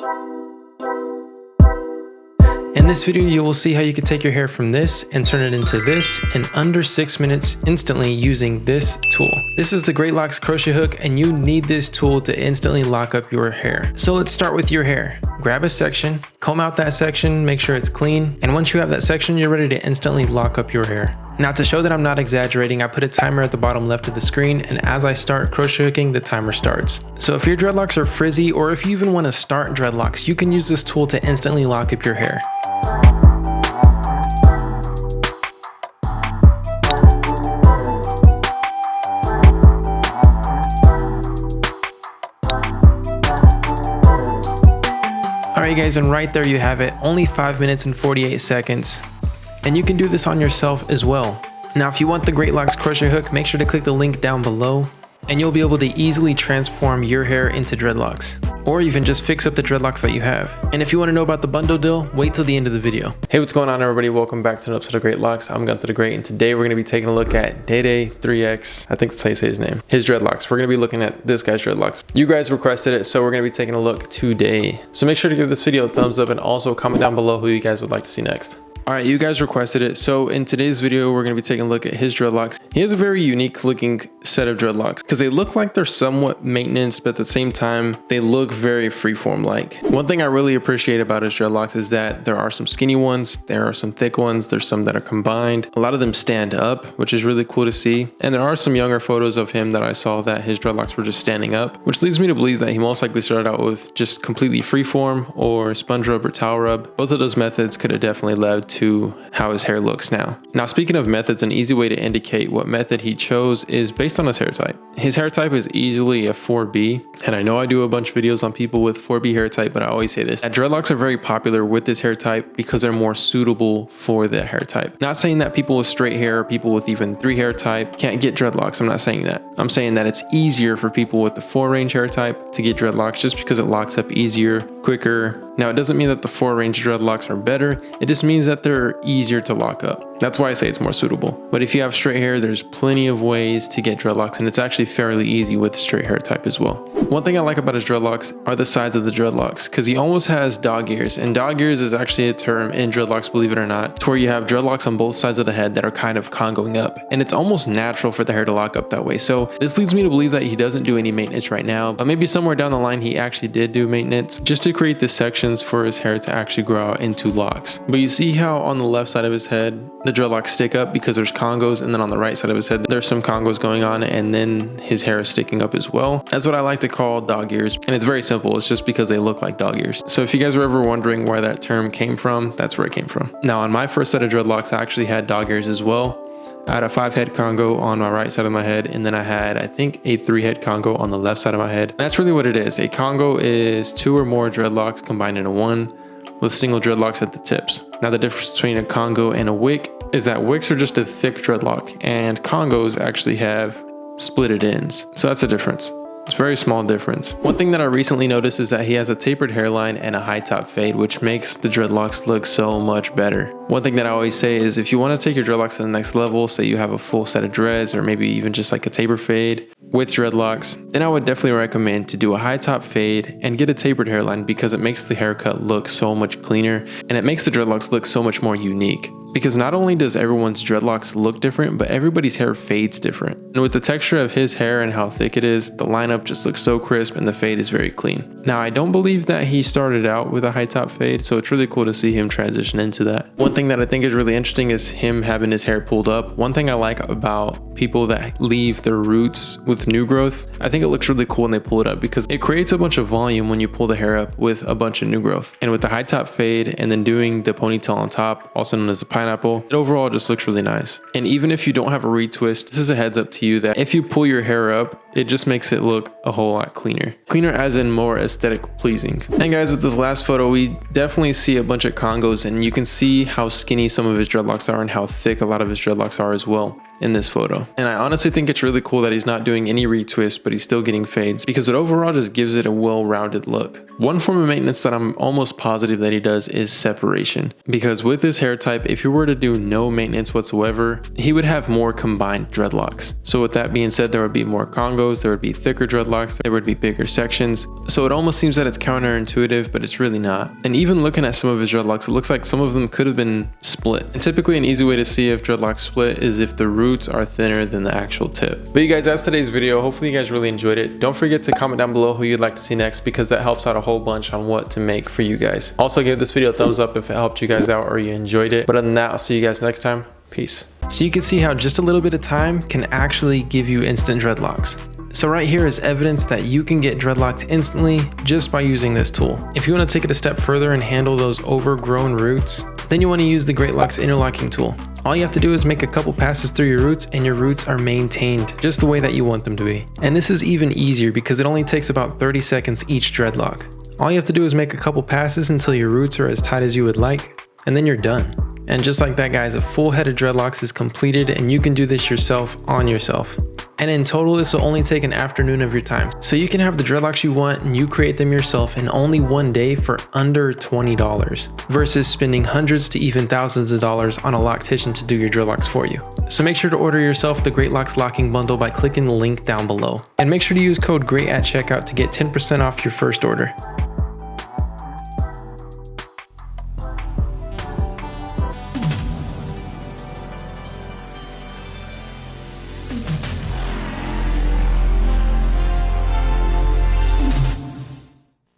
In this video, you will see how you can take your hair from this and turn it into this in under 6 minutes instantly using this tool. This is the Greatlocs crochet hook, and you need this tool to instantly lock up your hair. So let's start with your hair. Grab a section, comb out that section, make sure it's clean. And once you have that section, you're ready to instantly lock up your hair. Now, to show that I'm not exaggerating, I put a timer at the bottom left of the screen, and as I start crochet hooking, the timer starts. So if your dreadlocks are frizzy, or if you even want to start dreadlocks, you can use this tool to instantly lock up your hair. Alright guys, and right there you have it, only 5 minutes and 48 seconds. And you can do this on yourself as well. Now if you want the Greatlocs crochet hook, make sure to click the link down below, and you'll be able to easily transform your hair into dreadlocks, or even just fix up the dreadlocks that you have. And if you want to know about the bundle deal, wait till the end of the video. Hey, what's going on everybody? Welcome back to an episode of Greatlocs. I'm Gunther the Great, and today we're going to be taking a look at DeDe3x, I think that's how you say his name, his dreadlocks. We're going to be looking at this guy's dreadlocks. You guys requested it, so we're going to be taking a look today. So make sure to give this video a thumbs up, and also comment down below who you guys would like to see next. Alright, you guys requested it, so in today's video we're going to be taking a look at his dreadlocks. He has a very unique looking set of dreadlocks because they look like they're somewhat maintenance, but at the same time they look very freeform like. One thing I really appreciate about his dreadlocks is that there are some skinny ones, there are some thick ones, there's some that are combined. A lot of them stand up, which is really cool to see, and there are some younger photos of him that I saw that his dreadlocks were just standing up, which leads me to believe that he most likely started out with just completely freeform or sponge rub or towel rub. Both of those methods could have definitely led to how his hair looks now. Now, speaking of methods, an easy way to indicate what method he chose is based on his hair type. His hair type is easily a 4B, and I know I do a bunch of videos on people with 4B hair type, but I always say this, that dreadlocks are very popular with this hair type because they're more suitable for the hair type. Not saying that people with straight hair or people with even 3 hair type can't get dreadlocks. I'm not saying that. I'm saying that it's easier for people with the 4 range hair type to get dreadlocks just because it locks up easier, quicker. Now, it doesn't mean that the 4 range dreadlocks are better. It just means that they're easier to lock up. That's why I say it's more suitable. But if you have straight hair, there's plenty of ways to get dreadlocks, and it's actually fairly easy with straight hair type as well. One thing I like about his dreadlocks are the sides of the dreadlocks, because he almost has dog ears, and dog ears is actually a term in dreadlocks, believe it or not, to where you have dreadlocks on both sides of the head that are kind of congoing up, and it's almost natural for the hair to lock up that way. So this leads me to believe that he doesn't do any maintenance right now, but maybe somewhere down the line he actually did do maintenance just to create the sections for his hair to actually grow out into locks. But you see how on the left side of his head the dreadlocks stick up because there's congos, and then on the right side of his head there's some congos going on, and then his hair is sticking up as well. That's what I like to call dog ears, and it's very simple. It's just because they look like dog ears. So if you guys were ever wondering where that term came from, that's where it came from. Now, on my first set of dreadlocks, I actually had dog ears as well. I had a 5-head Congo on my right side of my head, and then I had, I think, a 3-head Congo on the left side of my head. And that's really what it is. A Congo is 2 or more dreadlocks combined into one with single dreadlocks at the tips. Now, the difference between a Congo and a wick is that wicks are just a thick dreadlock, and Congos actually have splitted ends. So that's the difference. It's a very small difference. One thing that I recently noticed is that he has a tapered hairline and a high top fade, which makes the dreadlocks look so much better. One thing that I always say is if you want to take your dreadlocks to the next level, say you have a full set of dreads or maybe even just like a taper fade with dreadlocks, then I would definitely recommend to do a high top fade and get a tapered hairline because it makes the haircut look so much cleaner, and it makes the dreadlocks look so much more unique. Because not only does everyone's dreadlocks look different, but everybody's hair fades different. And with the texture of his hair and how thick it is, the lineup just looks so crisp and the fade is very clean. Now, I don't believe that he started out with a high top fade, so it's really cool to see him transition into that. One thing that I think is really interesting is him having his hair pulled up. One thing I like about people that leave their roots with new growth, I think it looks really cool when they pull it up because it creates a bunch of volume when you pull the hair up with a bunch of new growth. And with the high top fade and then doing the ponytail on top, also known as the pineapple, it overall just looks really nice. And even if you don't have a retwist, this is a heads up to you that if you pull your hair up, it just makes it look a whole lot cleaner. Cleaner as in more aesthetic pleasing. And guys, with this last photo, we definitely see a bunch of Congos, and you can see how skinny some of his dreadlocks are and how thick a lot of his dreadlocks are as well. in this photo. And I honestly think it's really cool that he's not doing any retwists, but he's still getting fades, because it overall just gives it a well-rounded look. One form of maintenance that I'm almost positive that he does is separation, because with his hair type, if he were to do no maintenance whatsoever, he would have more combined dreadlocks. So with that being said, there would be more congos, there would be thicker dreadlocks, there would be bigger sections. So it almost seems that it's counterintuitive, but it's really not. And even looking at some of his dreadlocks, it looks like some of them could have been split. And typically an easy way to see if dreadlocks split is if the roots are thinner than the actual tip. But you guys, that's today's video. Hopefully you guys really enjoyed it. Don't forget to comment down below who you'd like to see next, because that helps out a whole bunch on what to make for you guys. Also give this video a thumbs up if it helped you guys out or you enjoyed it. But other than that, I'll see you guys next time. Peace. So you can see how just a little bit of time can actually give you instant dreadlocks. So right here is evidence that you can get dreadlocks instantly just by using this tool. If you want to take it a step further and handle those overgrown roots, then you want to use the Greatlocs interlocking tool. All you have to do is make a couple passes through your roots and your roots are maintained just the way that you want them to be. And this is even easier because it only takes about 30 seconds each dreadlock. All you have to do is make a couple passes until your roots are as tight as you would like, and then you're done. And just like that, guys, a full head of dreadlocks is completed, and you can do this yourself on yourself. And in total, this will only take an afternoon of your time. So you can have the dreadlocks you want and you create them yourself in only one day for under $20 versus spending hundreds to even thousands of dollars on a loctician to do your dreadlocks for you. So make sure to order yourself the Greatlocs locking bundle by clicking the link down below. And make sure to use code GREAT at checkout to get 10% off your first order.